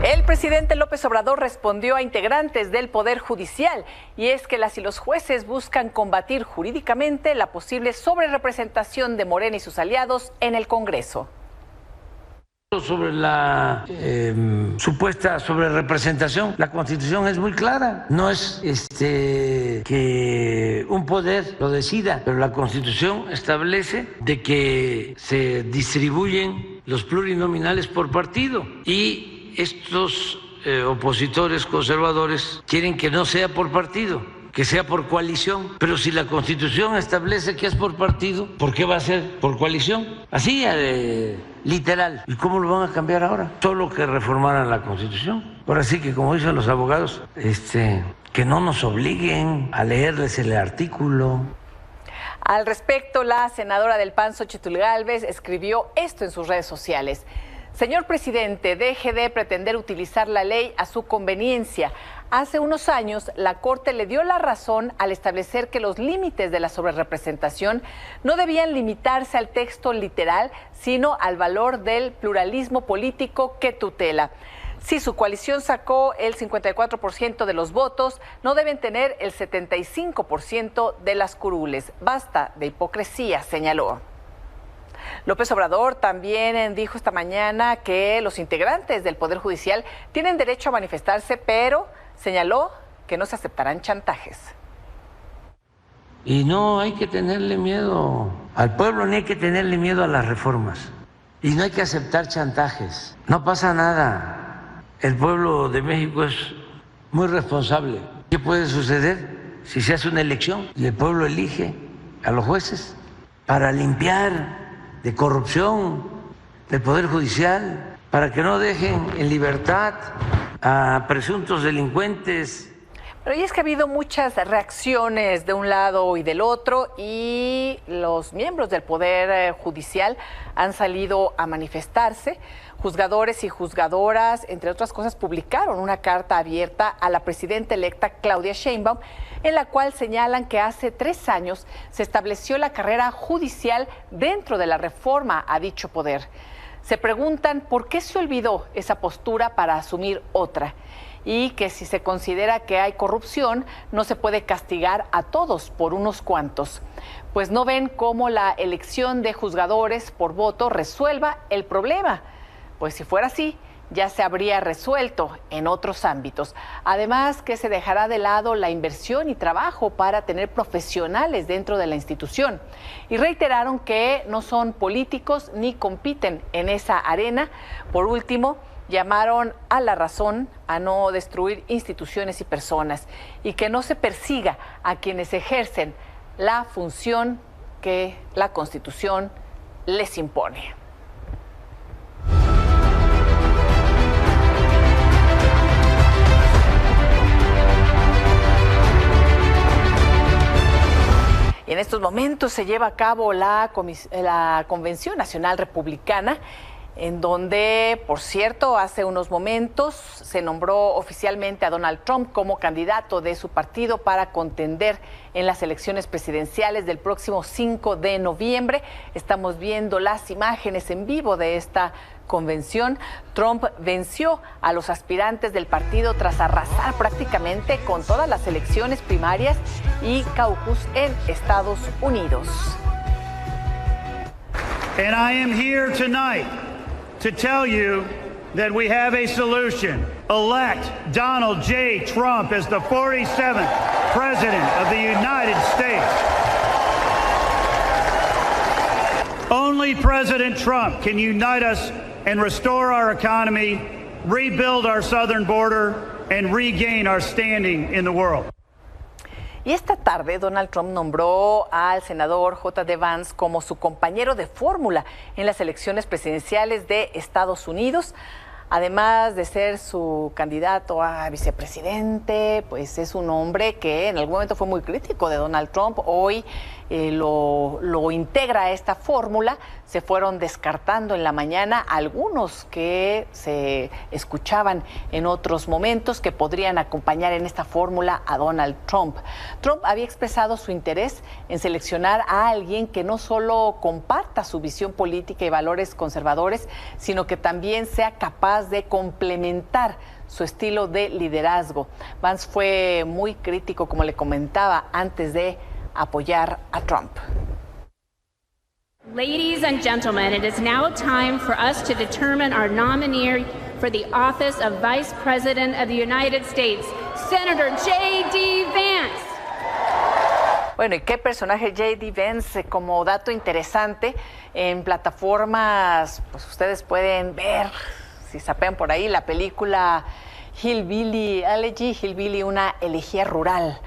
El presidente López Obrador respondió a integrantes del Poder Judicial, y es que las y los jueces buscan combatir jurídicamente la posible sobrerepresentación de Morena y sus aliados en el Congreso. Sobre la supuesta sobrerepresentación, la Constitución es muy clara. No es que un poder lo decida, pero la Constitución establece de que se distribuyen los plurinominales por partido, y estos opositores conservadores quieren que no sea por partido, que sea por coalición. Pero si la Constitución establece que es por partido, ¿por qué va a ser por coalición? Así, literal. ¿Y cómo lo van a cambiar ahora? Solo que reformaran la Constitución. Ahora sí que, como dicen los abogados, que no nos obliguen a leerles el artículo. Al respecto, la senadora del PAN, Xóchitl Gálvez, escribió esto en sus redes sociales. Señor presidente, deje de pretender utilizar la ley a su conveniencia. Hace unos años, la Corte le dio la razón al establecer que los límites de la sobrerepresentación no debían limitarse al texto literal, sino al valor del pluralismo político que tutela. Si su coalición sacó el 54% de los votos, no deben tener el 75% de las curules. Basta de hipocresía, señaló. López Obrador también dijo esta mañana que los integrantes del Poder Judicial tienen derecho a manifestarse, pero señaló que no se aceptarán chantajes. Y no hay que tenerle miedo al pueblo, ni hay que tenerle miedo a las reformas. Y no hay que aceptar chantajes. No pasa nada. El pueblo de México es muy responsable. ¿Qué puede suceder si se hace una elección y el pueblo elige a los jueces para limpiar de corrupción del Poder Judicial, para que no dejen en libertad a presuntos delincuentes? Pero y es que ha habido muchas reacciones de un lado y del otro, y los miembros del Poder Judicial han salido a manifestarse. Juzgadores y juzgadoras, entre otras cosas, publicaron una carta abierta a la presidenta electa Claudia Sheinbaum, en la cual señalan que hace 3 años se estableció la carrera judicial dentro de la reforma a dicho poder. Se preguntan por qué se olvidó esa postura para asumir otra, y que si se considera que hay corrupción, no se puede castigar a todos por unos cuantos. Pues no ven cómo la elección de juzgadores por voto resuelva el problema. Pues si fuera así, ya se habría resuelto en otros ámbitos. Además, que se dejará de lado la inversión y trabajo para tener profesionales dentro de la institución. Y reiteraron que no son políticos ni compiten en esa arena. Por último, llamaron a la razón, a no destruir instituciones y personas, y que no se persiga a quienes ejercen la función que la Constitución les impone. Y en estos momentos se lleva a cabo la Convención Nacional Republicana, en donde, por cierto, hace unos momentos se nombró oficialmente a Donald Trump como candidato de su partido para contender en las elecciones presidenciales del próximo 5 de noviembre. Estamos viendo las imágenes en vivo de esta convención. Trump venció a los aspirantes del partido tras arrasar prácticamente con todas las elecciones primarias y caucus en Estados Unidos. And I am here tonight to tell you that we have a solution. Elect Donald J. Trump as the 47th President of the United States. Only President Trump can unite us and restore our economy, rebuild our southern border, and regain our standing in the world. Y esta tarde Donald Trump nombró al senador J.D. Vance como su compañero de fórmula en las elecciones presidenciales de Estados Unidos. Además de ser su candidato a vicepresidente, pues es un hombre que en algún momento fue muy crítico de Donald Trump. Hoy lo integra a esta fórmula. Se fueron descartando en la mañana algunos que se escuchaban en otros momentos que podrían acompañar en esta fórmula a Donald Trump. Trump había expresado su interés en seleccionar a alguien que no solo comparta su visión política y valores conservadores, sino que también sea capaz capaz de complementar su estilo de liderazgo. Vance fue muy crítico, como le comentaba, antes de apoyar a Trump. Ladies and gentlemen, it is now time for us to determine our nominee for the office of Vice President of the United States, Senator J.D. Vance. Bueno, ¿y qué personaje J.D. Vance? Como dato interesante, en plataformas, pues ustedes pueden ver, si sapean por ahí, la película Hillbilly Elegy, Hillbilly, una elegía rural.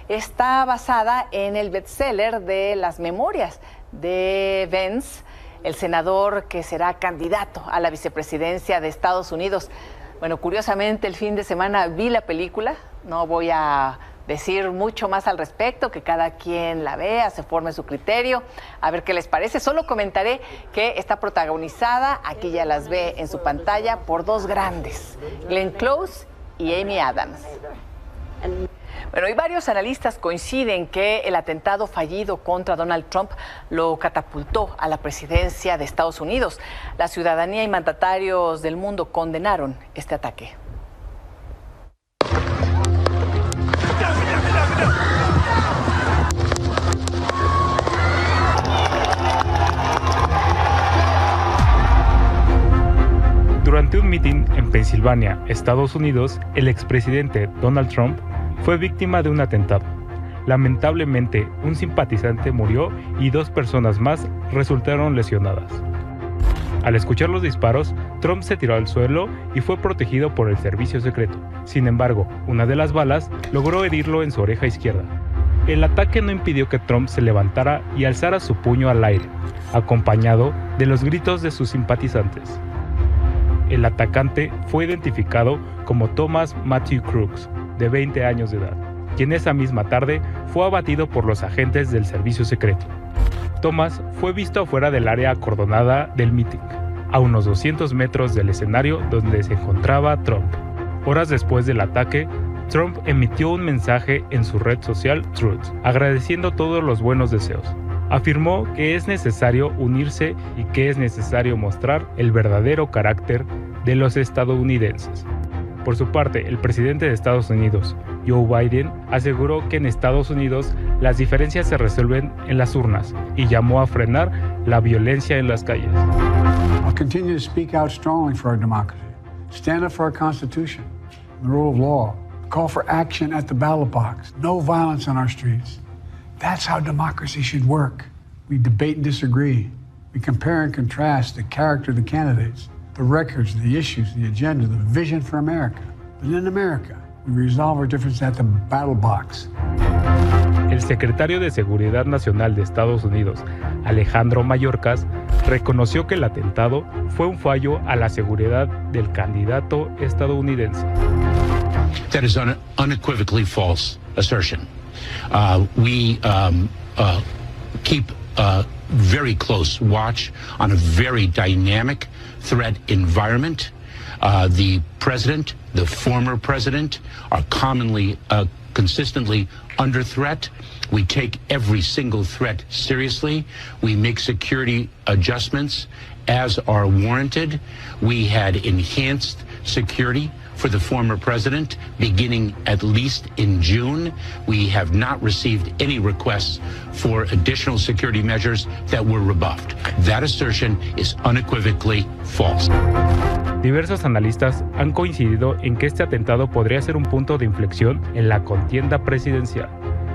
Está basada en el bestseller de las memorias de Vance, el senador que será candidato a la vicepresidencia de Estados Unidos. Bueno, curiosamente el fin de semana vi la película, no voy a decir mucho más al respecto, que cada quien la vea, se forme su criterio, a ver qué les parece. Solo comentaré que está protagonizada, aquí ya las ve en su pantalla, por dos grandes, Glenn Close y Amy Adams. Bueno, y varios analistas coinciden que el atentado fallido contra Donald Trump lo catapultó a la presidencia de Estados Unidos. La ciudadanía y mandatarios del mundo condenaron este ataque. Durante un mitin en Pensilvania, Estados Unidos, el expresidente Donald Trump fue víctima de un atentado. Lamentablemente, un simpatizante murió y 2 personas más resultaron lesionadas. Al escuchar los disparos, Trump se tiró al suelo y fue protegido por el servicio secreto. Sin embargo, una de las balas logró herirlo en su oreja izquierda. El ataque no impidió que Trump se levantara y alzara su puño al aire, acompañado de los gritos de sus simpatizantes. El atacante fue identificado como Thomas Matthew Crooks, de 20 años de edad, quien esa misma tarde fue abatido por los agentes del servicio secreto. Thomas fue visto afuera del área acordonada del mitin, a unos 200 metros del escenario donde se encontraba Trump. Horas después del ataque, Trump emitió un mensaje en su red social Truth, agradeciendo todos los buenos deseos. Afirmó que es necesario unirse y que es necesario mostrar el verdadero carácter de los estadounidenses. Por su parte, el presidente de Estados Unidos, Joe Biden, aseguró que en Estados Unidos las diferencias se resuelven en las urnas y llamó a frenar la violencia en las calles. I'll continue to speak out strongly for our democracy, stand up for our Constitution, the rule of law, call for action at the ballot box, no violence on our streets. That's how democracy should work. We debate and disagree. We compare and contrast the character of the candidates, the records, the issues, the agenda, the vision for America. But in America, we resolve our differences at the battle box. El secretario de Seguridad Nacional de Estados Unidos, Alejandro Mayorkas, reconoció que el atentado fue un fallo a la seguridad del candidato estadounidense. That is an unequivocally false assertion. We keep very close watch on a very dynamic threat environment. The president, the former president, are commonly, consistently under threat. We take every single threat seriously. We make security adjustments as are warranted. We had enhanced security for the former president beginning at least in June. We have not received any requests for additional security measures that were rebuffed. That assertion is unequivocally false. Diversos analistas han coincidido en que este atentado podría ser un punto de inflexión en la contienda presidencial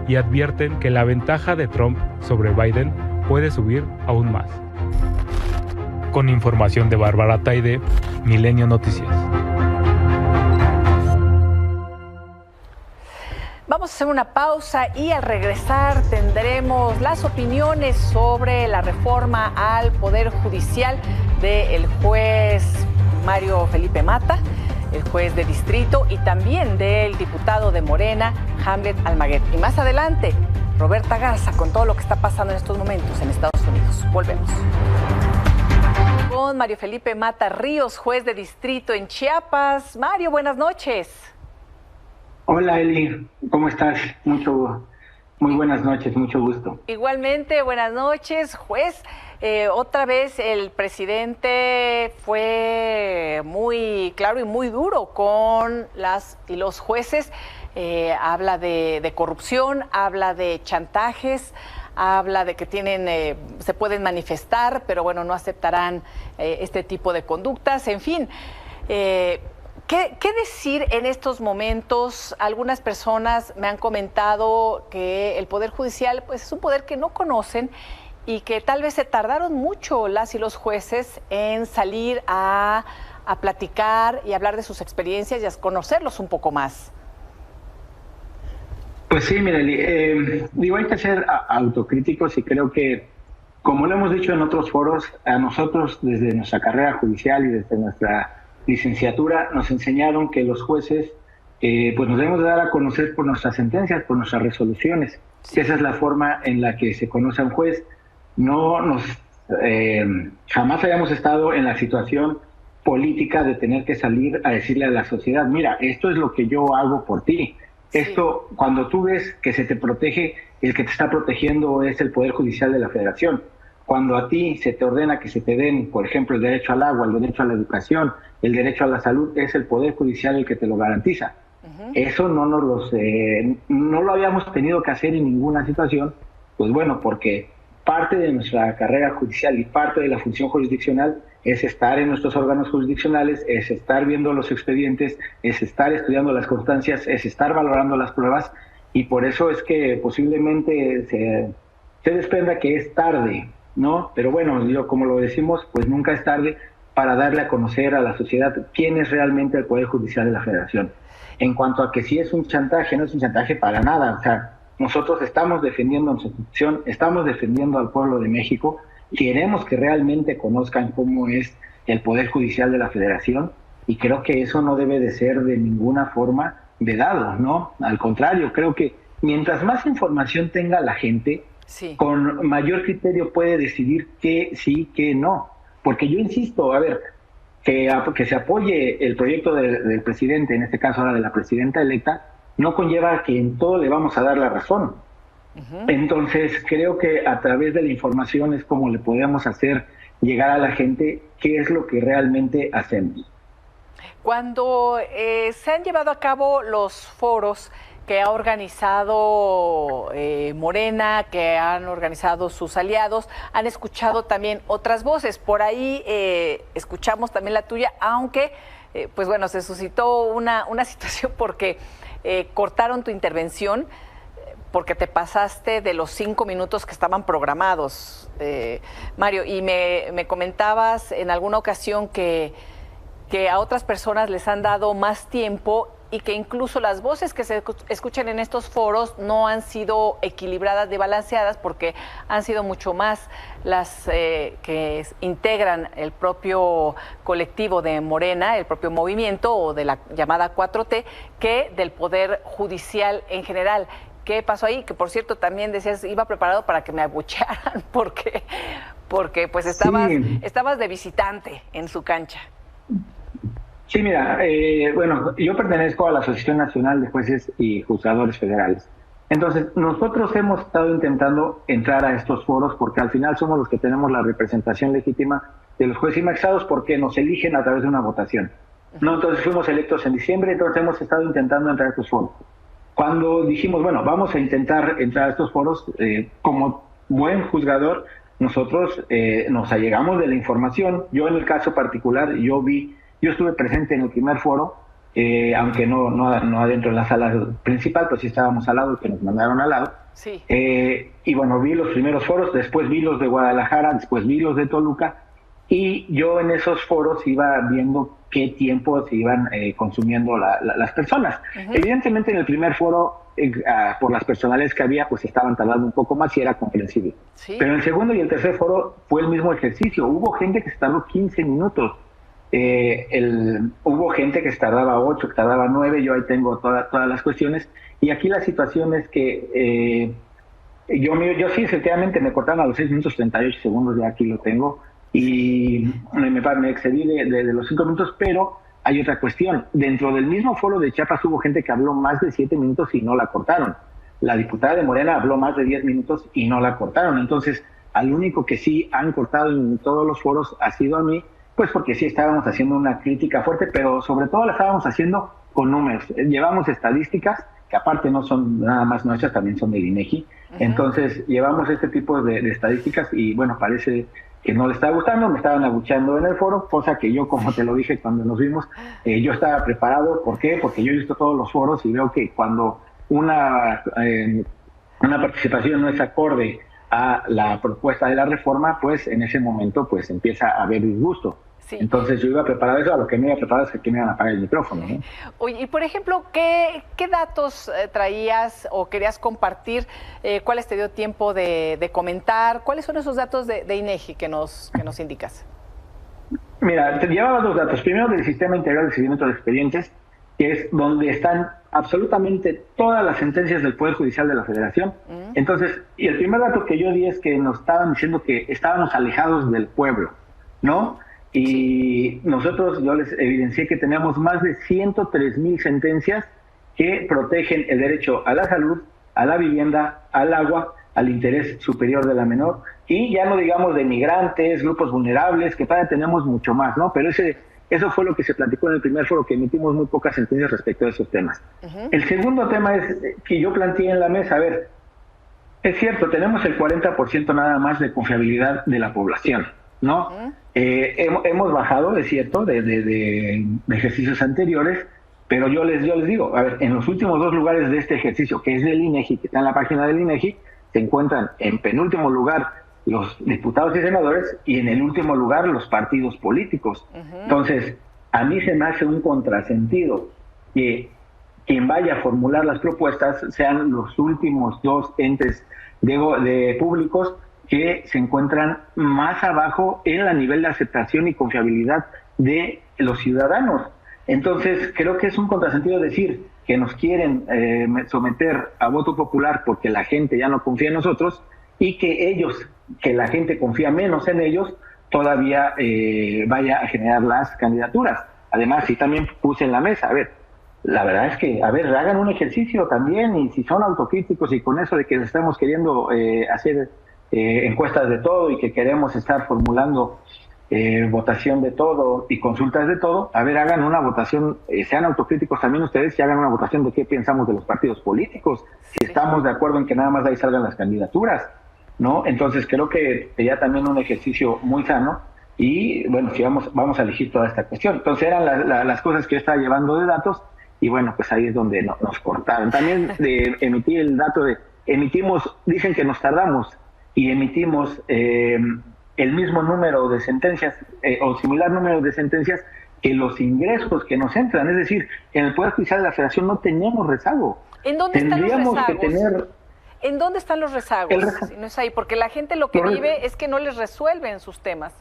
y advierten que la ventaja de Trump sobre Biden puede subir aún más. Con información de Bárbara Taide, Milenio Noticias. Vamos a hacer una pausa y al regresar tendremos las opiniones sobre la reforma al Poder Judicial del juez Mario Felipe Mata, el juez de distrito, y también del diputado de Morena, Hamlet Almaguer. Y más adelante, Roberta Garza con todo lo que está pasando en estos momentos en Estados Unidos. Volvemos. Con Mario Felipe Mata Ríos, juez de distrito en Chiapas. Mario, buenas noches. Hola Eli, ¿cómo estás? Mucho Muy buenas noches, mucho gusto. Igualmente, buenas noches, juez. Otra vez el presidente fue muy claro y muy duro con las y los jueces. Habla de corrupción, habla de chantajes, habla de que se pueden manifestar, pero bueno, no aceptarán este tipo de conductas, en fin. ¿Qué decir en estos momentos? Algunas personas me han comentado que el Poder Judicial pues, es un poder que no conocen y que tal vez se tardaron mucho las y los jueces en salir a platicar y hablar de sus experiencias y a conocerlos un poco más. Pues sí, Mireli, hay que ser autocríticos y creo que, como lo hemos dicho en otros foros, a nosotros desde nuestra carrera judicial y desde nuestra licenciatura nos enseñaron que los jueces pues nos debemos de dar a conocer por nuestras sentencias, por nuestras resoluciones. Sí. Esa es la forma en la que se conoce a un juez. Jamás habíamos estado en la situación política de tener que salir a decirle a la sociedad, mira, esto es lo que yo hago por ti. Sí. Esto, cuando tú ves que se te protege, el que te está protegiendo es el Poder Judicial de la Federación. Cuando a ti se te ordena que se te den, por ejemplo, el derecho al agua, el derecho a la educación, el derecho a la salud, es el Poder Judicial el que te lo garantiza. Eso no lo habíamos tenido que hacer en ninguna situación, pues bueno, porque parte de nuestra carrera judicial y parte de la función jurisdiccional es estar en nuestros órganos jurisdiccionales, es estar viendo los expedientes, es estar estudiando las constancias, es estar valorando las pruebas, y por eso es que posiblemente se desprenda que es tarde, ¿no? Pero bueno, como lo decimos, pues nunca es tarde para darle a conocer a la sociedad quién es realmente el Poder Judicial de la Federación. En cuanto a que si es un chantaje, no es un chantaje para nada. O sea, nosotros estamos defendiendo nuestra institución, estamos defendiendo al pueblo de México, queremos que realmente conozcan cómo es el Poder Judicial de la Federación, y creo que eso no debe de ser de ninguna forma vedado, ¿no? Al contrario, creo que mientras más información tenga la gente, sí, con mayor criterio puede decidir qué sí, qué no. Porque yo insisto, a ver, que se apoye el proyecto del presidente, en este caso ahora de la presidenta electa, no conlleva que en todo le vamos a dar la razón. Entonces, creo que a través de la información es como le podemos hacer llegar a la gente qué es lo que realmente hacemos. Cuando se han llevado a cabo los foros que ha organizado Morena, que han organizado sus aliados, han escuchado también otras voces. Por ahí escuchamos también la tuya, aunque, pues bueno, se suscitó una situación porque cortaron tu intervención, porque te pasaste de los 5 minutos que estaban programados, Mario, y me comentabas en alguna ocasión que a otras personas les han dado más tiempo y que incluso las voces que se escuchan en estos foros no han sido equilibradas ni balanceadas, porque han sido mucho más las que integran el propio colectivo de Morena, el propio movimiento o de la llamada 4T, que del Poder Judicial en general. ¿Qué pasó ahí? Que por cierto también decías, iba preparado para que me abuchearan porque pues estabas de visitante en su cancha. Sí, mira, bueno, yo pertenezco a la Asociación Nacional de Jueces y Juzgadores Federales. Entonces, nosotros hemos estado intentando entrar a estos foros porque al final somos los que tenemos la representación legítima de los jueces y magistrados, porque nos eligen a través de una votación, ¿no? Entonces fuimos electos en diciembre, entonces hemos estado intentando entrar a estos foros. Cuando dijimos, bueno, vamos a intentar entrar a estos foros, como buen juzgador, nosotros nos allegamos de la información. Yo en el caso particular, yo estuve presente en el primer foro, aunque no adentro en la sala principal, pues sí estábamos al lado, que nos mandaron al lado. Sí. Y bueno, vi los primeros foros, después vi los de Guadalajara, después vi los de Toluca, y yo en esos foros iba viendo qué tiempo se iban consumiendo las personas. Evidentemente en el primer foro, por las personales que había, pues estaban tardando un poco más y era comprensible. Sí. Pero en el segundo y el tercer foro fue el mismo ejercicio. Hubo gente que se tardó 15 minutos. Hubo gente que se tardaba 8, que tardaba 9, yo ahí tengo todas las cuestiones, y aquí la situación es que yo sí, efectivamente me cortaron a los 6 minutos 38 segundos, ya aquí lo tengo, y me excedí de los 5 minutos, pero hay otra cuestión. Dentro del mismo foro de Chiapas hubo gente que habló más de 7 minutos y no la cortaron. la diputada de Morena habló más de 10 minutos y no la cortaron. Entonces, al único que sí han cortado en todos los foros ha sido a mí, pues porque sí estábamos haciendo una crítica fuerte, pero sobre todo la estábamos haciendo con números. Llevamos estadísticas, que aparte no son nada más nuestras, también son del INEGI. Entonces, llevamos este tipo de estadísticas y, bueno, parece que no le está gustando, me estaban abucheando en el foro, cosa que yo, como te lo dije cuando nos vimos, yo estaba preparado. ¿Por qué? Porque yo he visto todos los foros y veo que cuando una participación no es acorde a la propuesta de la reforma, pues en ese momento pues empieza a haber disgusto. Sí. Entonces yo iba preparado eso, a lo que me iba preparado es que me iban a apagar el micrófono, ¿no? Oye, y por ejemplo, ¿qué datos traías o querías compartir? ¿Cuáles te dio tiempo de comentar? ¿Cuáles son esos datos de INEGI que nos indicas? Mira, te llevaba dos datos. Primero, del Sistema Integral de Seguimiento de Expedientes, que es donde están absolutamente todas las sentencias del Poder Judicial de la Federación. Entonces, y el primer dato que yo di es que nos estaban diciendo que estábamos alejados del pueblo, ¿no? Y nosotros, yo les evidencié que tenemos más de 103,000 sentencias que protegen el derecho a la salud, a la vivienda, al agua, al interés superior de la menor, y ya no digamos de migrantes, grupos vulnerables, que todavía tenemos mucho más, ¿no? Pero eso fue lo que se platicó en el primer foro, que emitimos muy pocas sentencias respecto a esos temas. El segundo tema es que yo planteé en la mesa, a ver, es cierto, tenemos el 40% nada más de confiabilidad de la población, ¿no? Hemos bajado, es cierto, de ejercicios anteriores, pero yo les digo, a ver, en los últimos dos lugares de este ejercicio, que es del INEGI, que está en la página del INEGI, se encuentran en penúltimo lugar los diputados y senadores y en el último lugar los partidos políticos. Entonces, a mí se me hace un contrasentido que quien vaya a formular las propuestas sean los últimos dos entes de públicos que se encuentran más abajo en el nivel de aceptación y confiabilidad de los ciudadanos. Entonces, creo que es un contrasentido decir que nos quieren someter a voto popular porque la gente ya no confía en nosotros y que la gente confía menos en ellos, todavía vaya a generar las candidaturas. Además, sí también puse en la mesa, a ver, la verdad es que, a ver, hagan un ejercicio también, y si son autocríticos y con eso de que estamos queriendo hacer encuestas de todo y que queremos estar formulando votación de todo y consultas de todo, a ver, hagan una votación, sean autocríticos también ustedes y hagan una votación de qué pensamos de los partidos políticos, si estamos de acuerdo en que nada más de ahí salgan las candidaturas, ¿no? Entonces creo que sería también un ejercicio muy sano y bueno, si vamos a elegir toda esta cuestión. Entonces eran las cosas que yo estaba llevando de datos y bueno, pues ahí es donde nos cortaron. También emití el dato dicen que nos tardamos y emitimos el mismo número de sentencias o similar número de sentencias que los ingresos que nos entran. Es decir, en el Poder Judicial de la Federación no tenemos rezago. ¿En dónde están los rezagos? ¿En dónde están los rezagos? No es ahí, porque la gente lo que vive es que no les resuelven sus temas.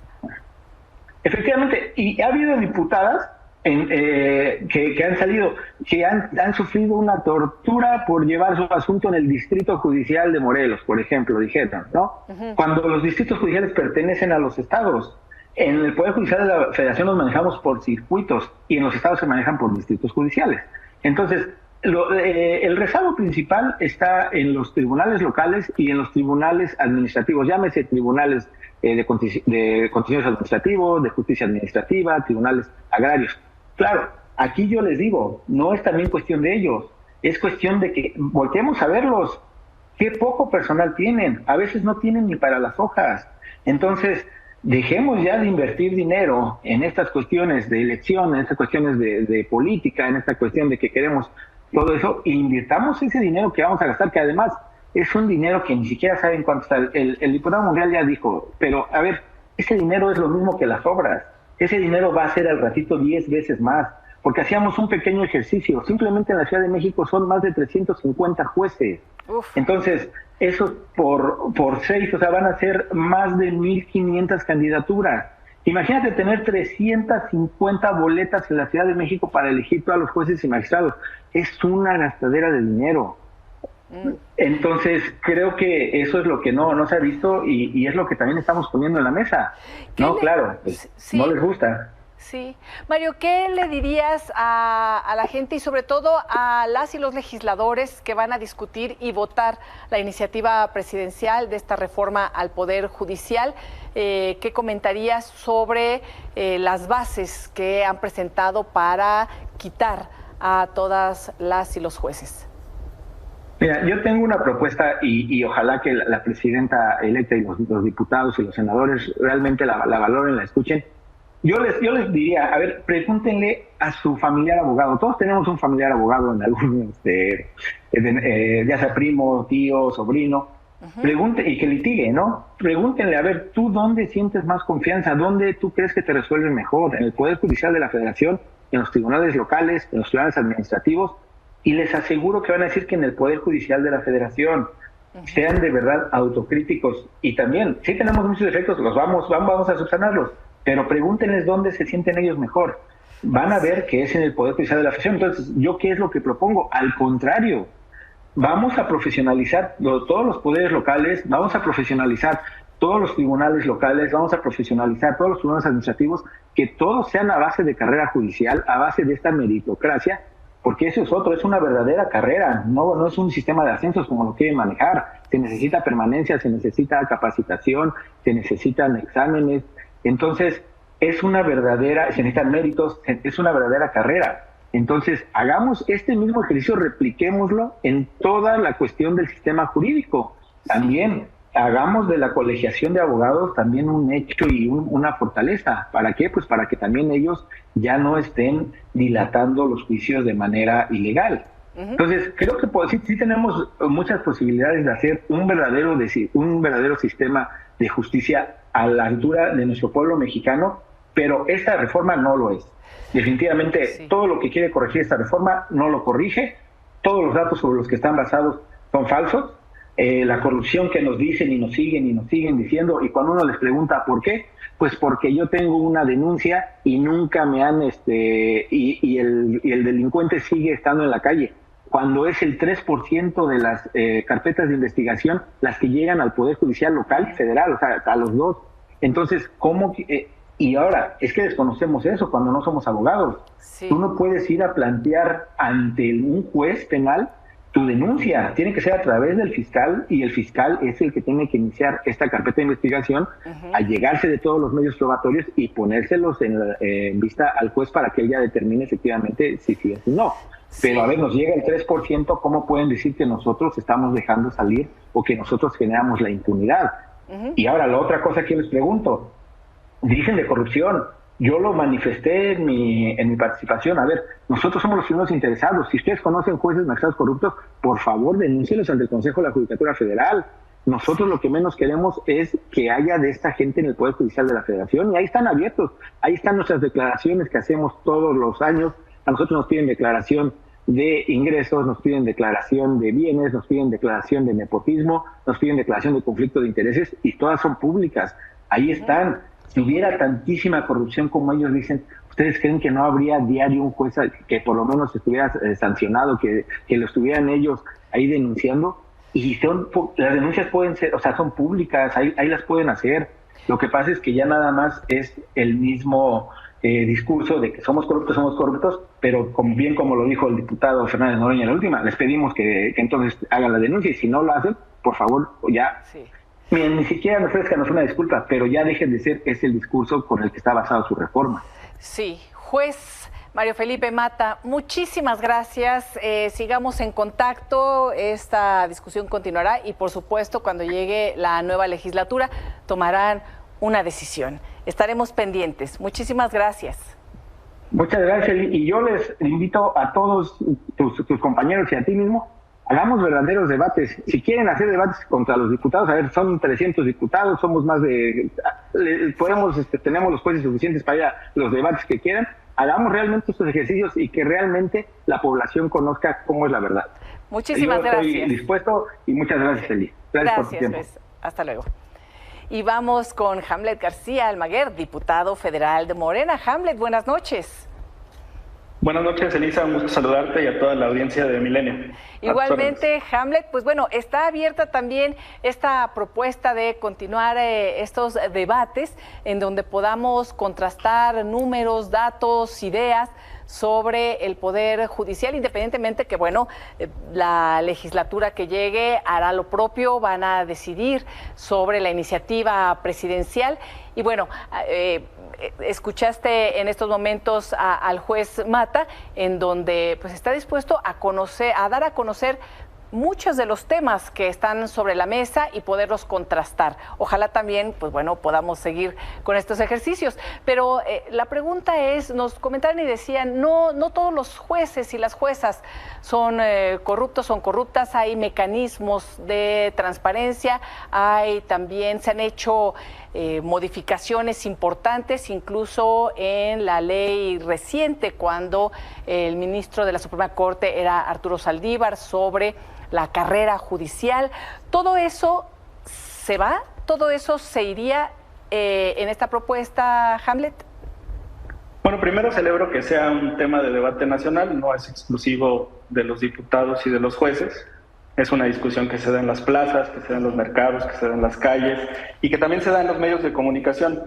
Efectivamente, y ha habido diputadas que han salido, que han sufrido una tortura por llevar su asunto en el Distrito Judicial de Morelos, por ejemplo, dijeron, ¿no? Cuando los distritos judiciales pertenecen a los estados. En el Poder Judicial de la Federación nos manejamos por circuitos y en los estados se manejan por distritos judiciales. Entonces, el rezago principal está en los tribunales locales y en los tribunales administrativos, llámese tribunales de contencioso administrativo, de justicia administrativa, tribunales agrarios. Claro, aquí yo les digo, no es también cuestión de ellos, es cuestión de que volteemos a verlos, qué poco personal tienen, a veces no tienen ni para las hojas. Entonces, dejemos ya de invertir dinero en estas cuestiones de elección, en estas cuestiones de política, en esta cuestión de que queremos todo eso, e invirtamos ese dinero que vamos a gastar, que además es un dinero que ni siquiera saben cuánto está. El diputado Monreal ya dijo, pero a ver, ese dinero es lo mismo que las obras. Ese dinero va a ser al ratito 10 veces más, porque hacíamos un pequeño ejercicio. Simplemente en la Ciudad de México son más de 350 jueces. Entonces, esos por 6, o sea, van a ser más de 1,500 candidaturas. Imagínate tener 350 boletas en la Ciudad de México para elegir todos los jueces y magistrados. Es una gastadera de dinero. Entonces creo que eso es lo que no se ha visto y es lo que también estamos poniendo en la mesa. No, claro, pues, no les gusta. Sí. Mario, ¿qué le dirías a la gente y sobre todo a las y los legisladores que van a discutir y votar la iniciativa presidencial de esta reforma al Poder Judicial? ¿Qué comentarías sobre las bases que han presentado para quitar a todas las y los jueces? Mira, yo tengo una propuesta y ojalá que la presidenta electa y los diputados y los senadores realmente la valoren, la escuchen. Yo les diría, a ver, pregúntenle a su familiar abogado. Todos tenemos un familiar abogado en algún, ya sea primo, tío, sobrino. Pregunte y que litigue, ¿no? Pregúntenle, a ver, ¿tú dónde sientes más confianza? ¿Dónde tú crees que te resuelven mejor? ¿En el Poder Judicial de la Federación? ¿En los tribunales locales? ¿En los tribunales administrativos? Y les aseguro que van a decir que en el Poder Judicial de la Federación sean de verdad autocríticos. Y también, si tenemos muchos defectos, los vamos a subsanarlos. Pero pregúntenles dónde se sienten ellos mejor. Van a ver que es en el Poder Judicial de la Federación. Entonces, ¿yo qué es lo que propongo? Al contrario, vamos a profesionalizar todos los poderes locales, vamos a profesionalizar todos los tribunales locales, vamos a profesionalizar todos los tribunales administrativos, que todos sean a base de carrera judicial, a base de esta meritocracia, porque eso es otro, es una verdadera carrera, no es un sistema de ascensos como lo quieren manejar. Se necesita permanencia, se necesita capacitación, se necesitan exámenes. Entonces, se necesitan méritos, es una verdadera carrera. Entonces, hagamos este mismo ejercicio, repliquémoslo en toda la cuestión del sistema jurídico. También hagamos de la colegiación de abogados también un hecho y una fortaleza. ¿Para qué? Pues para que también ellos ya no estén dilatando los juicios de manera ilegal. Entonces, creo que sí tenemos muchas posibilidades de hacer un verdadero sistema de justicia a la altura de nuestro pueblo mexicano, pero esta reforma no lo es. Definitivamente, todo lo que quiere corregir esta reforma no lo corrige. Todos los datos sobre los que están basados son falsos. La corrupción que nos dicen y nos siguen diciendo, y cuando uno les pregunta por qué, pues porque yo tengo una denuncia y nunca me han, y el delincuente sigue estando en la calle. Cuando es el 3% de las carpetas de investigación las que llegan al Poder Judicial local y federal, o sea, a los dos. Entonces, ¿cómo? Y ahora, es que desconocemos eso cuando no somos abogados. Sí. Tú no puedes ir a plantear ante un juez penal tu denuncia. Tiene que ser a través del fiscal, y el fiscal es el que tiene que iniciar esta carpeta de investigación, al llegarse de todos los medios probatorios y ponérselos en vista al juez para que ella determine efectivamente si sí o si no. Sí. Pero a ver, nos llega el 3%, ¿cómo pueden decir que nosotros estamos dejando salir o que nosotros generamos la impunidad? Y ahora, la otra cosa que les pregunto, dicen de corrupción. Yo lo manifesté en mi participación. A ver, nosotros somos los primeros interesados. Si ustedes conocen jueces, magistrados corruptos, por favor, denúncielos ante el Consejo de la Judicatura Federal. Nosotros lo que menos queremos es que haya de esta gente en el Poder Judicial de la Federación, y ahí están abiertos. Ahí están nuestras declaraciones que hacemos todos los años. A nosotros nos piden declaración de ingresos, nos piden declaración de bienes, nos piden declaración de nepotismo, nos piden declaración de conflicto de intereses, y todas son públicas. Ahí están. Si hubiera tantísima corrupción como ellos dicen, ¿ustedes creen que no habría diario un juez que por lo menos estuviera sancionado, que lo estuvieran ellos ahí denunciando? Y las denuncias pueden ser, o sea, son públicas, ahí las pueden hacer. Lo que pasa es que ya nada más es el mismo discurso de que somos corruptos, pero como lo dijo el diputado Fernández Noroña en la última, les pedimos que entonces hagan la denuncia, y si no lo hacen, por favor, ya... Sí. Ni siquiera nos ofrezcanos una disculpa, pero ya dejen de ser ese el discurso con el que está basado su reforma. Sí, juez Mario Felipe Mata, muchísimas gracias. Sigamos en contacto, esta discusión continuará y por supuesto cuando llegue la nueva legislatura tomarán una decisión. Estaremos pendientes. Muchísimas gracias. Muchas gracias, y yo les invito a todos tus compañeros y a ti mismo, hagamos verdaderos debates. Si quieren hacer debates contra los diputados, a ver, son 300 diputados, somos más de... tenemos los jueces suficientes para ir a los debates que quieran. Hagamos realmente estos ejercicios y que realmente la población conozca cómo es la verdad. Muchísimas gracias. Estoy dispuesto, y muchas gracias, Eli. Gracias por tu tiempo. Pues, hasta luego. Y vamos con Hamlet García Almaguer, diputado federal de Morena. Hamlet, buenas noches. Buenas noches, Elisa, un gusto saludarte y a toda la audiencia de Milenio. Igualmente, Hamlet, pues bueno, está abierta también esta propuesta de continuar estos debates en donde podamos contrastar números, datos, ideas sobre el Poder Judicial, independientemente que, bueno, la legislatura que llegue hará lo propio, van a decidir sobre la iniciativa presidencial. Y bueno, escuchaste en estos momentos al juez Mata, en donde pues está dispuesto a conocer, a dar a conocer muchos de los temas que están sobre la mesa y poderlos contrastar. Ojalá también, pues bueno, podamos seguir con estos ejercicios. Pero la pregunta es, nos comentaron y decían, no todos los jueces y las juezas son corruptos, son corruptas, hay mecanismos de transparencia, se han hecho modificaciones importantes, incluso en la ley reciente, cuando el ministro de la Suprema Corte era Arturo Saldívar, sobre la carrera judicial. ¿Todo eso se va? ¿Todo eso se iría en esta propuesta, Hamlet? Bueno, primero celebro que sea un tema de debate nacional, no es exclusivo de los diputados y de los jueces. Es una discusión que se da en las plazas, que se da en los mercados, que se da en las calles y que también se da en los medios de comunicación.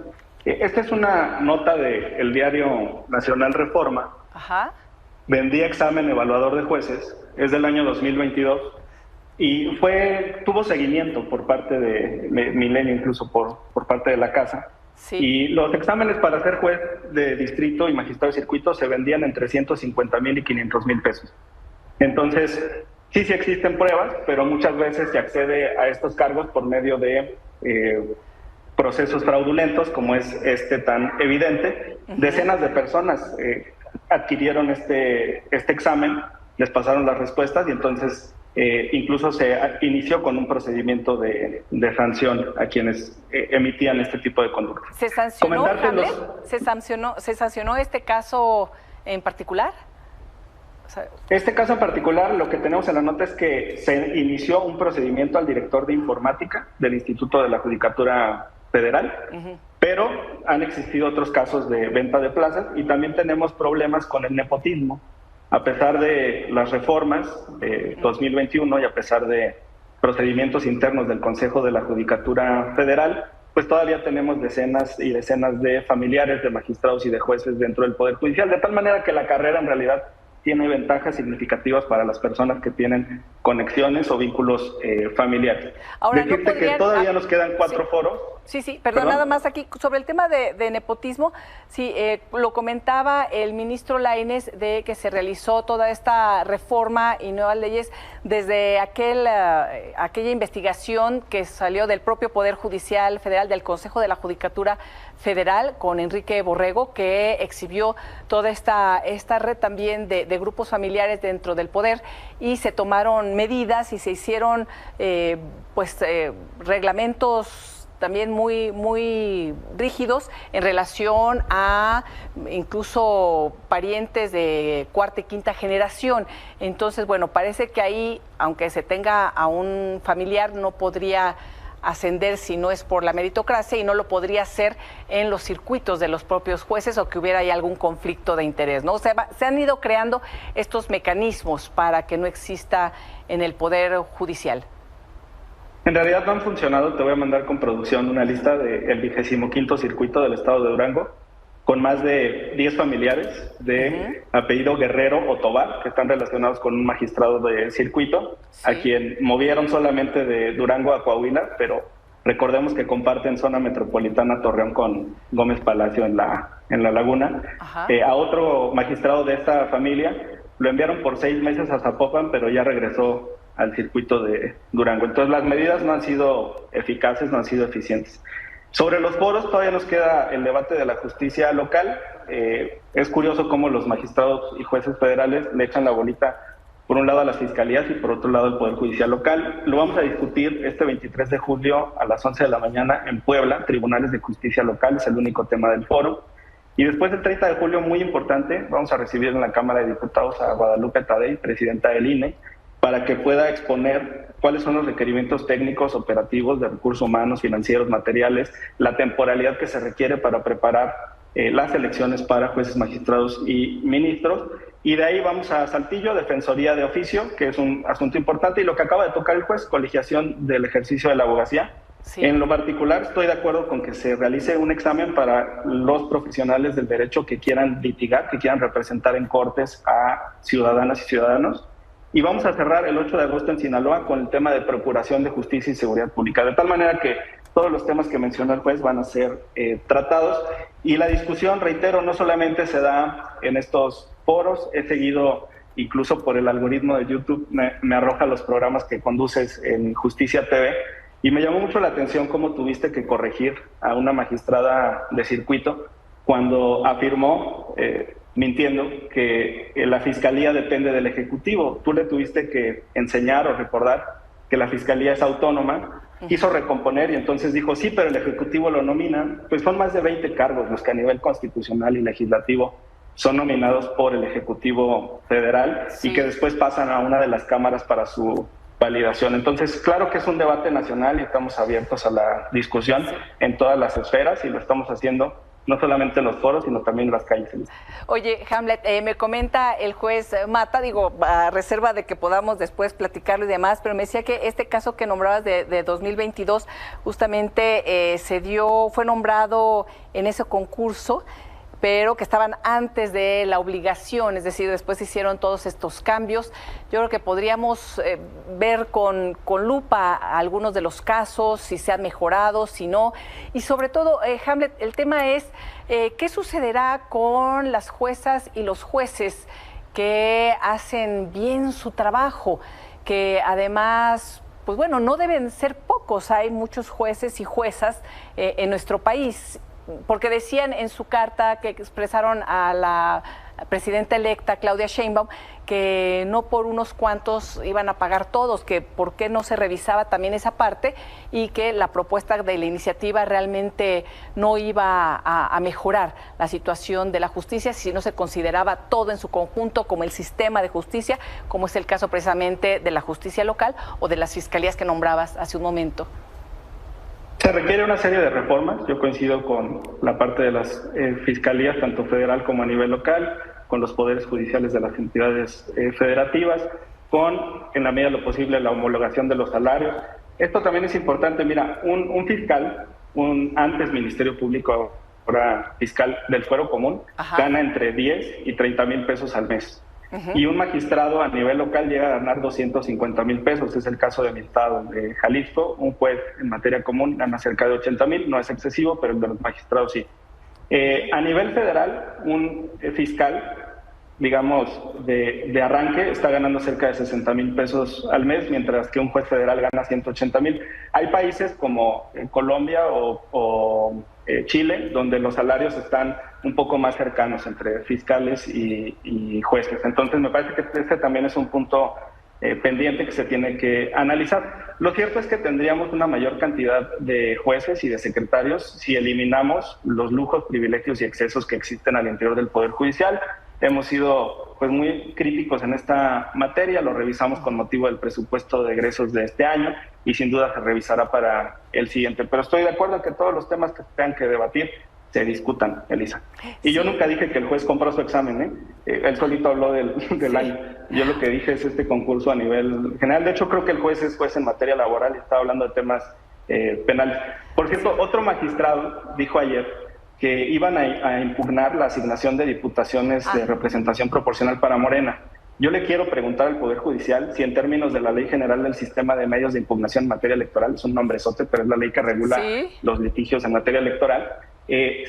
Esta es una nota del diario Nacional Reforma. Ajá. Vendía examen evaluador de jueces, es del año 2022 y tuvo seguimiento por parte de Milenio, incluso por parte de la casa. Sí. Y los exámenes para ser juez de distrito y magistrado de circuito se vendían entre 150,000 y 500,000 pesos. Entonces, sí existen pruebas, pero muchas veces se accede a estos cargos por medio de procesos fraudulentos, como es este tan evidente. Decenas de personas adquirieron este examen, les pasaron las respuestas y entonces incluso se inició con un procedimiento de sanción a quienes emitían este tipo de conducta. ¿Se sancionó, Hamlet? ¿Se sancionó este caso en particular? Este caso en particular, lo que tenemos en la nota es que se inició un procedimiento al director de informática del Instituto de la Judicatura Federal, pero han existido otros casos de venta de plazas y también tenemos problemas con el nepotismo. A pesar de las reformas de 2021 y a pesar de procedimientos internos del Consejo de la Judicatura Federal, pues todavía tenemos decenas y decenas de familiares de magistrados y de jueces dentro del Poder Judicial, de tal manera que la carrera en realidad tiene ventajas significativas para las personas que tienen conexiones o vínculos familiares. Ahora, decirte que todavía nos quedan 4 foros. Sí, perdón, nada más aquí sobre el tema de nepotismo. Sí, lo comentaba el ministro Lainez de que se realizó toda esta reforma y nuevas leyes desde aquella investigación que salió del propio Poder Judicial Federal, del Consejo de la Judicatura Federal, con Enrique Borrego, que exhibió toda esta red también de grupos familiares dentro del poder, y se tomaron medidas y se hicieron reglamentos también muy rígidos en relación a incluso parientes de cuarta y quinta generación. Entonces, bueno, parece que ahí, aunque se tenga a un familiar, no podría ascender si no es por la meritocracia, y no lo podría hacer en los circuitos de los propios jueces, o que hubiera ahí algún conflicto de interés, ¿no? O sea, se han ido creando estos mecanismos para que no exista en el Poder Judicial. En realidad no han funcionado. Te voy a mandar con producción una lista del 25º circuito del estado de Durango, con más de 10 familiares de apellido Guerrero o Tobar, que están relacionados con un magistrado de circuito, a quien movieron solamente de Durango a Coahuila, pero recordemos que comparten zona metropolitana Torreón con Gómez Palacio en la Laguna. A otro magistrado de esta familia lo enviaron por 6 meses a Zapopan, pero ya regresó al circuito de Durango. Entonces las medidas no han sido eficaces, no han sido eficientes. Sobre los foros todavía nos queda el debate de la justicia local. Es curioso cómo los magistrados y jueces federales le echan la bolita por un lado a las fiscalías y por otro lado al Poder Judicial local. Lo vamos a discutir este 23 de julio a las 11 de la mañana en Puebla, Tribunales de Justicia Local, es el único tema del foro. Y después del 30 de julio, muy importante, vamos a recibir en la Cámara de Diputados a Guadalupe Tadei, presidenta del INE, para que pueda exponer cuáles son los requerimientos técnicos, operativos, de recursos humanos, financieros, materiales, la temporalidad que se requiere para preparar las elecciones para jueces, magistrados y ministros. Y de ahí vamos a Saltillo, Defensoría de Oficio, que es un asunto importante, y lo que acaba de tocar el juez, colegiación del ejercicio de la abogacía. Sí. En lo particular, estoy de acuerdo con que se realice un examen para los profesionales del derecho que quieran litigar, que quieran representar en cortes a ciudadanas y ciudadanos. Y vamos a cerrar el 8 de agosto en Sinaloa con el tema de procuración de justicia y seguridad pública, de tal manera que todos los temas que mencionó el juez van a ser tratados. Y la discusión, reitero, no solamente se da en estos foros, he seguido incluso por el algoritmo de YouTube, me arroja los programas que conduces en Justicia TV, y me llamó mucho la atención cómo tuviste que corregir a una magistrada de circuito cuando afirmó, mintiendo, que la Fiscalía depende del Ejecutivo. Tú le tuviste que enseñar o recordar que la Fiscalía es autónoma, quiso recomponer y entonces dijo, sí, pero el Ejecutivo lo nomina. Pues son más de 20 cargos los que a nivel constitucional y legislativo son nominados por el Ejecutivo Federal, sí, y que después pasan a una de las cámaras para su validación. Entonces, claro que es un debate nacional y estamos abiertos a la discusión en todas las esferas, y lo estamos haciendo no solamente en los foros, sino también en las calles. Oye, Hamlet, me comenta el juez Mata, digo, a reserva de que podamos después platicarlo y demás, pero me decía que este caso que nombrabas de 2022 justamente fue nombrado en ese concurso, pero que estaban antes de la obligación, es decir, después hicieron todos estos cambios. Yo creo que podríamos ver con lupa algunos de los casos, si se han mejorado, si no. Y sobre todo, Hamlet, el tema es, ¿qué sucederá con las juezas y los jueces que hacen bien su trabajo? Que además, pues bueno, no deben ser pocos, hay muchos jueces y juezas en nuestro país. Porque decían en su carta que expresaron a la presidenta electa, Claudia Sheinbaum, que no por unos cuantos iban a pagar todos, que por qué no se revisaba también esa parte, y que la propuesta de la iniciativa realmente no iba a mejorar la situación de la justicia si no se consideraba todo en su conjunto como el sistema de justicia, como es el caso precisamente de la justicia local o de las fiscalías que nombrabas hace un momento. Se requiere una serie de reformas. Yo coincido con la parte de las fiscalías, tanto federal como a nivel local, con los poderes judiciales de las entidades federativas, en la medida de lo posible, la homologación de los salarios. Esto también es importante. Mira, un fiscal, antes Ministerio Público, ahora fiscal del fuero común, gana entre 10 y 30 mil pesos al mes. Y un magistrado a nivel local llega a ganar 250 mil pesos. Es el caso de mi estado, de Jalisco. Un juez en materia común gana cerca de 80 mil, no es excesivo, pero el de los magistrados sí. A nivel federal, un fiscal, digamos, de arranque, está ganando cerca de 60 mil pesos al mes, mientras que un juez federal gana 180 mil. Hay países como Colombia o Chile, donde los salarios están un poco más cercanos entre fiscales y jueces. Entonces me parece que este también es un punto pendiente que se tiene que analizar. Lo cierto es que tendríamos una mayor cantidad de jueces y de secretarios si eliminamos los lujos, privilegios y excesos que existen al interior del Poder Judicial. Hemos sido pues muy críticos en esta materia, lo revisamos con motivo del presupuesto de egresos de este año y sin duda se revisará para el siguiente. Pero estoy de acuerdo en que todos los temas que se tengan que debatir se discutan, Elisa. Y yo nunca dije que el juez compró su examen, él solito habló del año. Yo lo que dije es este concurso a nivel general. De hecho, creo que el juez es juez en materia laboral y estaba hablando de temas penales. Por cierto, otro magistrado dijo ayer que iban a impugnar la asignación de diputaciones de representación proporcional para Morena. Yo le quiero preguntar al Poder Judicial si en términos de la Ley General del Sistema de Medios de Impugnación en materia electoral, es un nombrezote, pero es la ley que regula los litigios en materia electoral,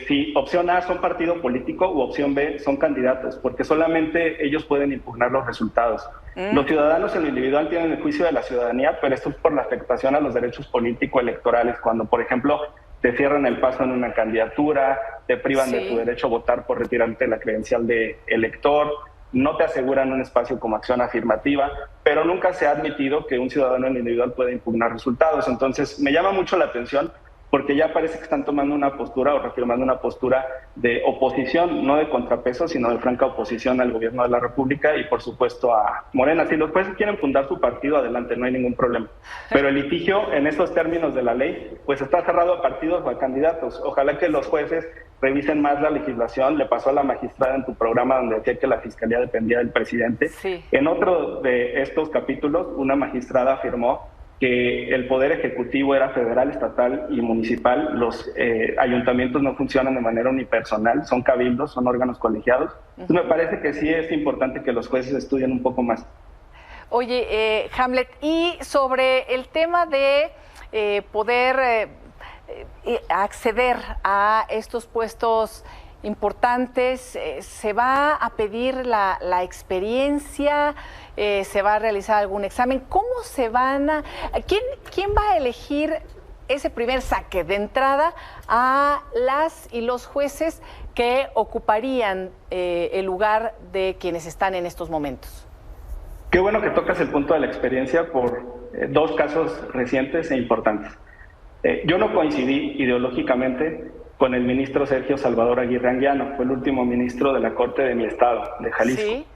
si opción A son partido político u opción B son candidatos, porque solamente ellos pueden impugnar los resultados. Los ciudadanos en lo individual tienen el juicio de la ciudadanía, pero esto es por la afectación a los derechos político-electorales, cuando, por ejemplo, te cierran el paso en una candidatura, te privan de tu derecho a votar por retirarte la credencial de elector, no te aseguran un espacio como acción afirmativa, pero nunca se ha admitido que un ciudadano en lo individual pueda impugnar resultados. Entonces, me llama mucho la atención porque ya parece que están tomando una postura o reafirmando una postura de oposición, no de contrapeso, sino de franca oposición al gobierno de la República y, por supuesto, a Morena. Si los jueces quieren fundar su partido, adelante, no hay ningún problema. Pero el litigio, en esos términos de la ley, pues está cerrado a partidos o a candidatos. Ojalá que los jueces revisen más la legislación. Le pasó a la magistrada en tu programa donde decía que la fiscalía dependía del presidente. Sí. En otro de estos capítulos, una magistrada afirmó que el poder ejecutivo era federal, estatal y municipal. Los ayuntamientos no funcionan de manera unipersonal, son cabildos, son órganos colegiados. Entonces me parece que sí es importante que los jueces estudien un poco más. Oye, Hamlet, y sobre el tema de poder acceder a estos puestos importantes, ¿se va a pedir la experiencia? ¿Se va a realizar algún examen? ¿Cómo se van a...? ¿Quién va a elegir ese primer saque de entrada a las y los jueces que ocuparían el lugar de quienes están en estos momentos? Qué bueno que tocas el punto de la experiencia por dos casos recientes e importantes. Yo no coincidí ideológicamente con el ministro Sergio Salvador Aguirre Anguiano, fue el último ministro de la Corte de mi estado, de Jalisco. ¿Sí?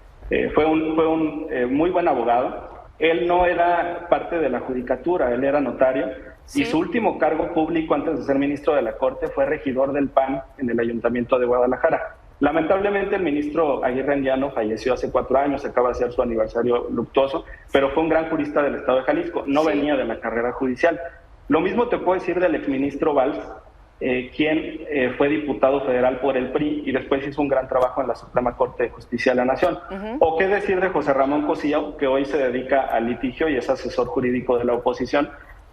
Fue un muy buen abogado. Él no era parte de la judicatura, él era notario. ¿Sí? Y su último cargo público antes de ser ministro de la Corte fue regidor del PAN en el Ayuntamiento de Guadalajara. Lamentablemente el ministro Aguirre Anguiano falleció hace 4 años, acaba de ser su aniversario luctuoso, pero fue un gran jurista del estado de Jalisco, no venía de la carrera judicial. Lo mismo te puedo decir del exministro Valls, quien fue diputado federal por el PRI y después hizo un gran trabajo en la Suprema Corte de Justicia de la Nación. O qué decir de José Ramón Cosío, que hoy se dedica al litigio y es asesor jurídico de la oposición.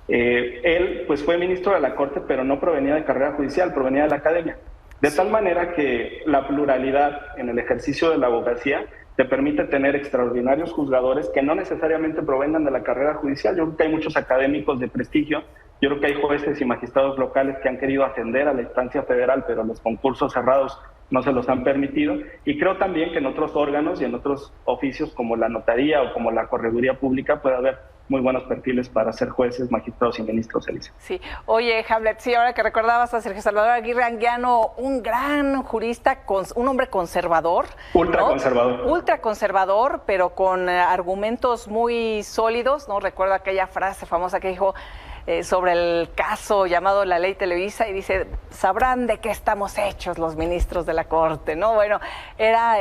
Él pues fue ministro de la Corte, pero no provenía de carrera judicial, provenía de la academia. De tal manera que la pluralidad en el ejercicio de la abogacía te permite tener extraordinarios juzgadores que no necesariamente provengan de la carrera judicial. Yo creo que hay muchos académicos de prestigio, yo creo que hay jueces y magistrados locales que han querido ascender a la instancia federal, pero los concursos cerrados no se los han permitido. Y creo también que en otros órganos y en otros oficios como la notaría o como la correduría pública puede haber muy buenos perfiles para ser jueces, magistrados y ministros, Elisa. Sí. Oye, Hamlet, sí, ahora que recordabas a Sergio Salvador Aguirre Anguiano, un gran jurista, un hombre conservador. Ultraconservador. ¿No? Ultraconservador, pero con argumentos muy sólidos, ¿no? Recuerdo aquella frase famosa que dijo sobre el caso llamado la Ley Televisa, y dice, sabrán de qué estamos hechos los ministros de la Corte, ¿no? Bueno, era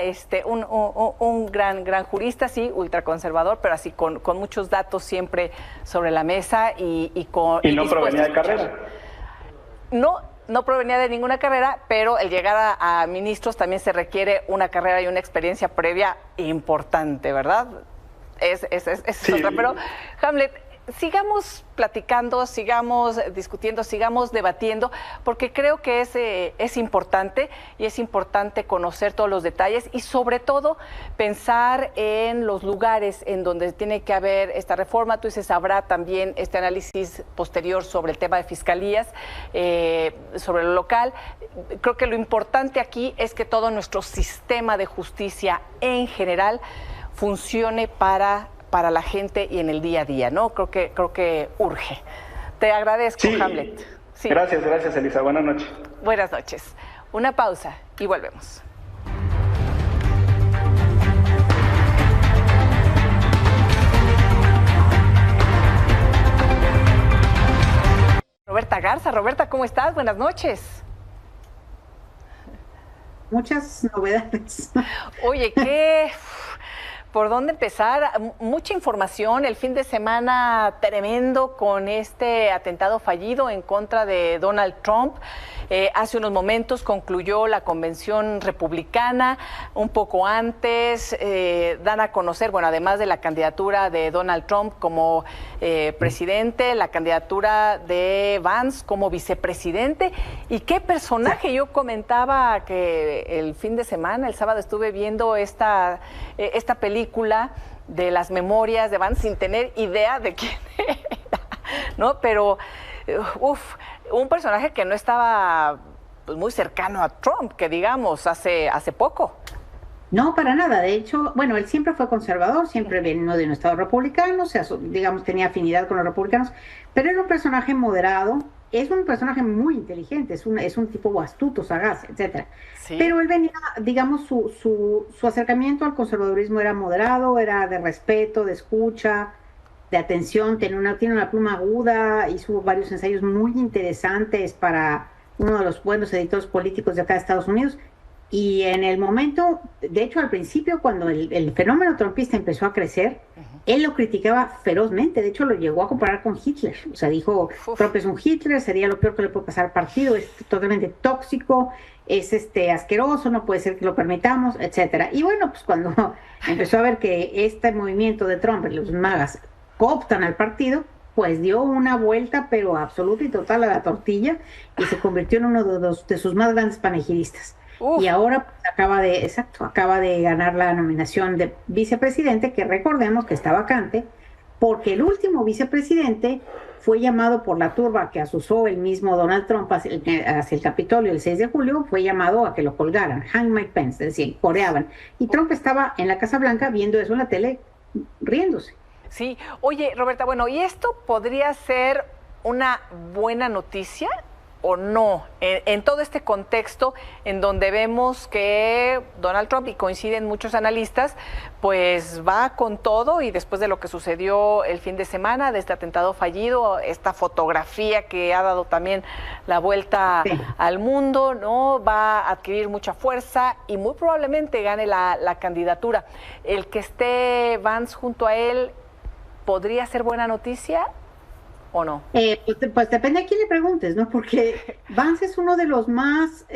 un gran jurista, sí, ultraconservador, pero así con muchos datos siempre sobre la mesa y no provenía de carrera. No provenía de ninguna carrera, pero el llegar a ministros también se requiere una carrera y una experiencia previa importante, ¿verdad? Es sí. Otra. Pero, Hamlet, sigamos platicando, sigamos discutiendo, sigamos debatiendo, porque creo que es importante, y es importante conocer todos los detalles y sobre todo pensar en los lugares en donde tiene que haber esta reforma. Tú dices, habrá también este análisis posterior sobre el tema de fiscalías, sobre lo local. Creo que lo importante aquí es que todo nuestro sistema de justicia en general funcione para la gente y en el día a día, ¿no? Creo que urge. Te agradezco, sí. Hamlet. Sí. Gracias, Elisa. Buenas noches. Buenas noches. Una pausa y volvemos. Roberta Garza. Roberta, ¿cómo estás? Buenas noches. Muchas novedades. Oye, ¿por dónde empezar? Mucha información, el fin de semana tremendo con este atentado fallido en contra de Donald Trump. Hace unos momentos concluyó la convención republicana, un poco antes dan a conocer, bueno, además de la candidatura de Donald Trump como presidente, la candidatura de Vance como vicepresidente. ¿Y qué personaje? Yo comentaba que el fin de semana, el sábado, estuve viendo esta película de las memorias de Vance sin tener idea de quién era, ¿no? Pero, un personaje que no estaba pues, muy cercano a Trump, que digamos, hace poco. No, para nada. De hecho, bueno, él siempre fue conservador, siempre vino de un estado republicano, o sea, digamos, tenía afinidad con los republicanos, pero era un personaje moderado, es un personaje muy inteligente, es un tipo astuto, sagaz, etcétera. Sí. Pero él venía, digamos, su acercamiento al conservadurismo era moderado, era de respeto, de escucha, de atención, tiene una pluma aguda, hizo varios ensayos muy interesantes para uno de los buenos editores políticos de acá de Estados Unidos. Y en el momento, de hecho al principio cuando el fenómeno trumpista empezó a crecer, él lo criticaba ferozmente, de hecho lo llegó a comparar con Hitler, o sea, dijo, Trump es un Hitler, sería lo peor que le puede pasar al partido, es totalmente tóxico, es asqueroso, no puede ser que lo permitamos, etcétera. Y bueno, pues cuando empezó a ver que este movimiento de Trump, los MAGAs, cooptan al partido, pues dio una vuelta, pero absoluta y total a la tortilla, y se convirtió en uno de sus más grandes panegidistas. Y ahora pues, acaba de ganar la nominación de vicepresidente, que recordemos que está vacante, porque el último vicepresidente fue llamado por la turba que asusó el mismo Donald Trump hacia el Capitolio el 6 de julio, fue llamado a que lo colgaran, hang Mike Pence, es decir, coreaban. Y Trump estaba en la Casa Blanca viendo eso en la tele, riéndose. Sí, oye, Roberta, bueno, ¿y esto podría ser una buena noticia o no? En todo este contexto en donde vemos que Donald Trump, y coinciden muchos analistas, pues va con todo, y después de lo que sucedió el fin de semana, de este atentado fallido, esta fotografía que ha dado también la vuelta al mundo, ¿no? Va a adquirir mucha fuerza y muy probablemente gane la candidatura. El que esté Vance junto a él, ¿podría ser buena noticia o no? Pues depende a quién le preguntes, ¿no? Porque Vance es uno de los más,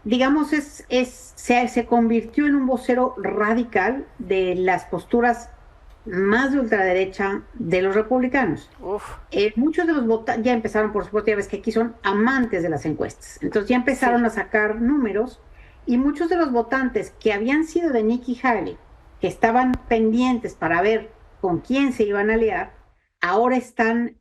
digamos, se convirtió en un vocero radical de las posturas más de ultraderecha de los republicanos. Muchos de los votantes ya empezaron, por supuesto, ya ves que aquí son amantes de las encuestas, entonces ya empezaron a sacar números, y muchos de los votantes que habían sido de Nikki Haley, que estaban pendientes para ver con quién se iban a aliar, ahora están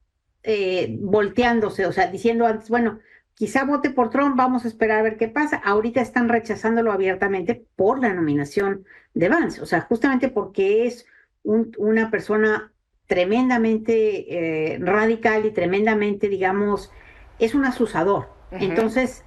volteándose, o sea, diciendo antes, bueno, quizá vote por Trump, vamos a esperar a ver qué pasa. Ahorita están rechazándolo abiertamente por la nominación de Vance, o sea, justamente porque es una persona tremendamente radical y tremendamente, digamos, es un asusador. Entonces,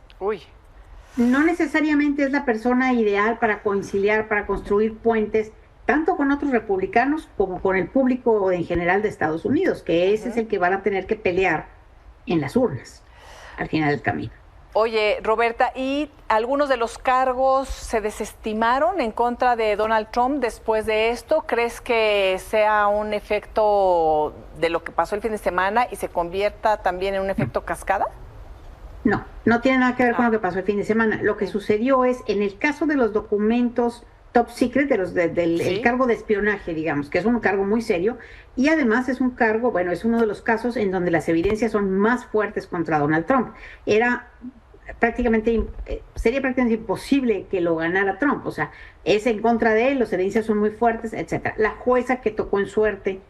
no necesariamente es la persona ideal para conciliar, para construir puentes, tanto con otros republicanos como con el público en general de Estados Unidos, que ese es el que van a tener que pelear en las urnas al final del camino. Oye, Roberta, ¿y algunos de los cargos se desestimaron en contra de Donald Trump después de esto? ¿Crees que sea un efecto de lo que pasó el fin de semana y se convierta también en un efecto cascada? No, no tiene nada que ver con lo que pasó el fin de semana. Lo que sucedió es, en el caso de los documentos top secret, el cargo de espionaje, digamos, que es un cargo muy serio, y además es un cargo, bueno, es uno de los casos en donde las evidencias son más fuertes contra Donald Trump. Sería prácticamente imposible que lo ganara Trump, o sea, es en contra de él, las evidencias son muy fuertes, etcétera. La jueza que tocó en suerte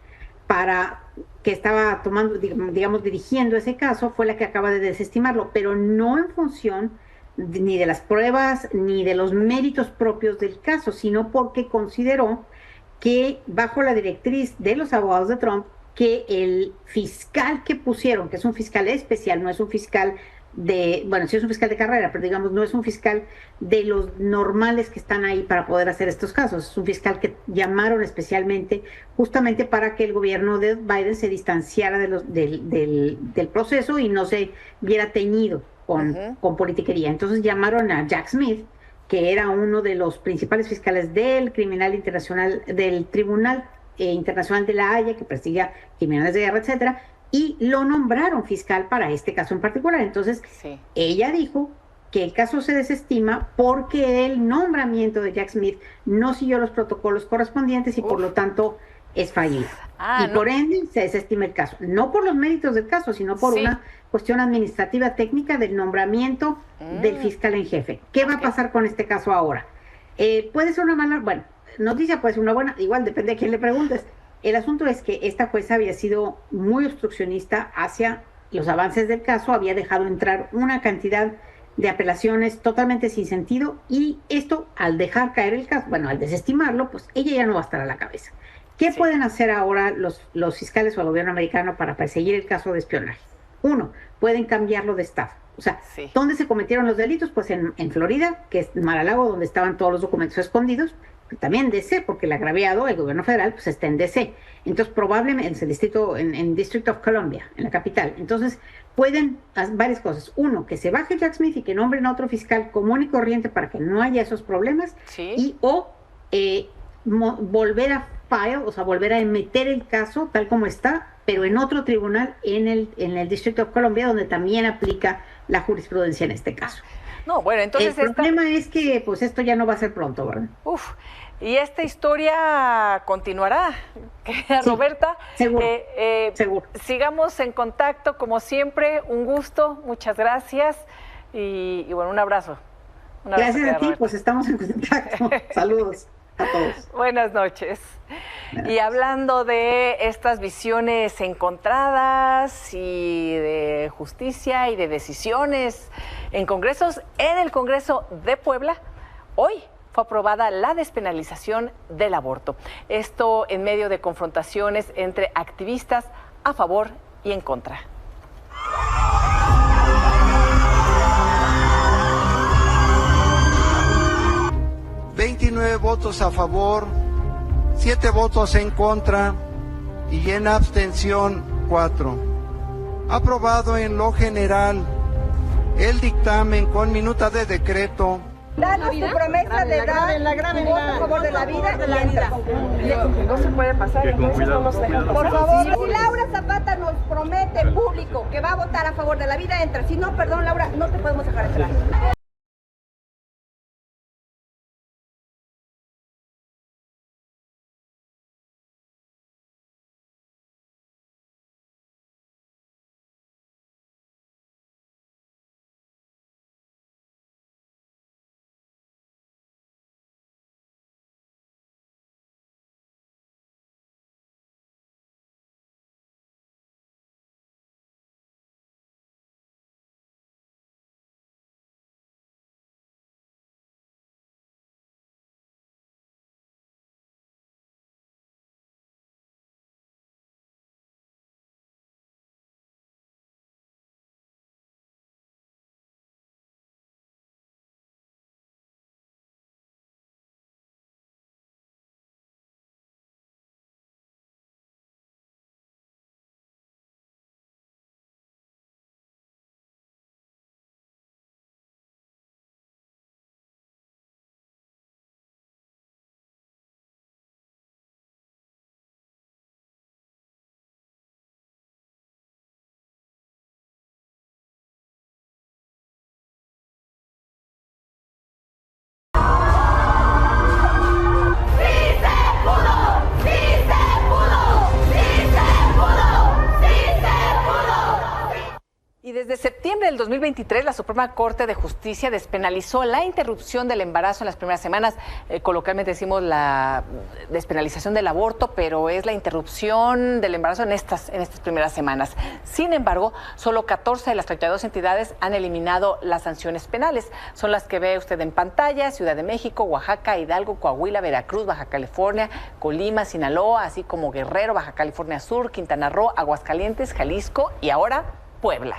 que estaba tomando, digamos, dirigiendo ese caso, fue la que acaba de desestimarlo, pero no en función ni de las pruebas ni de los méritos propios del caso, sino porque consideró que bajo la directriz de los abogados de Trump, que el fiscal que pusieron, que es un fiscal especial, no es un fiscal sí es un fiscal de carrera, pero digamos no es un fiscal de los normales que están ahí para poder hacer estos casos, es un fiscal que llamaron especialmente justamente para que el gobierno de Biden se distanciara del proceso y no se viera teñido con politiquería. Entonces llamaron a Jack Smith, que era uno de los principales fiscales del Tribunal Internacional de la Haya, que persigue criminales de guerra, etcétera, y lo nombraron fiscal para este caso en particular. Entonces, ella dijo que el caso se desestima porque el nombramiento de Jack Smith no siguió los protocolos correspondientes y por lo tanto es fallido. Por ende se desestima el caso, no por los méritos del caso, sino por una cuestión administrativa técnica del nombramiento del fiscal en jefe. ¿Qué va a pasar con este caso ahora? Puede ser una mala, noticia, puede ser una buena, igual depende de quién le preguntes. El asunto es que esta jueza había sido muy obstruccionista hacia los avances del caso, había dejado entrar una cantidad de apelaciones totalmente sin sentido, y esto, al dejar caer el caso, al desestimarlo, pues ella ya no va a estar a la cabeza. ¿Qué pueden hacer ahora los fiscales o el gobierno americano para perseguir el caso de espionaje? Uno, pueden cambiarlo de estado. O sea, ¿dónde se cometieron los delitos? Pues en Florida, que es Mar-a-Lago, donde estaban todos los documentos escondidos, también DC, porque el agraviado, el gobierno federal, pues está en DC. Entonces, probablemente en el distrito, en District of Columbia, en la capital. Entonces, pueden hacer varias cosas. Uno, que se baje Jack Smith y que nombren a otro fiscal común y corriente para que no haya esos problemas. Sí. Volver a file, o sea, volver a meter el caso tal como está, pero en otro tribunal en el Distrito of Columbia, donde también aplica la jurisprudencia en este caso. No, bueno, entonces el problema es que pues esto ya no va a ser pronto, ¿verdad? Y esta historia continuará, Roberta. Seguro, seguro. Sigamos en contacto, como siempre, un gusto, muchas gracias y bueno, un abrazo. Gracias a ti, Roberta. Pues estamos en contacto. Saludos a todos. Buenas noches. Y hablando de estas visiones encontradas y de justicia y de decisiones en congresos, en el Congreso de Puebla, hoy fue aprobada la despenalización del aborto. Esto en medio de confrontaciones entre activistas a favor y en contra. ...29 votos a favor, 7 votos en contra y en abstención 4. Aprobado en lo general el dictamen con minuta de decreto. Danos tu promesa de dar tu voto a favor de la vida y entra. No se puede pasar, entonces no nos dejan pasar. Por favor, si Laura Zapata nos promete en público que va a votar a favor de la vida, entra. Si no, perdón, Laura, no te podemos dejar entrar. Y desde septiembre del 2023, la Suprema Corte de Justicia despenalizó la interrupción del embarazo en las primeras semanas. Coloquialmente decimos la despenalización del aborto, pero es la interrupción del embarazo en estas primeras semanas. Sin embargo, solo 14 de las 32 entidades han eliminado las sanciones penales. Son las que ve usted en pantalla: Ciudad de México, Oaxaca, Hidalgo, Coahuila, Veracruz, Baja California, Colima, Sinaloa, así como Guerrero, Baja California Sur, Quintana Roo, Aguascalientes, Jalisco y ahora Puebla.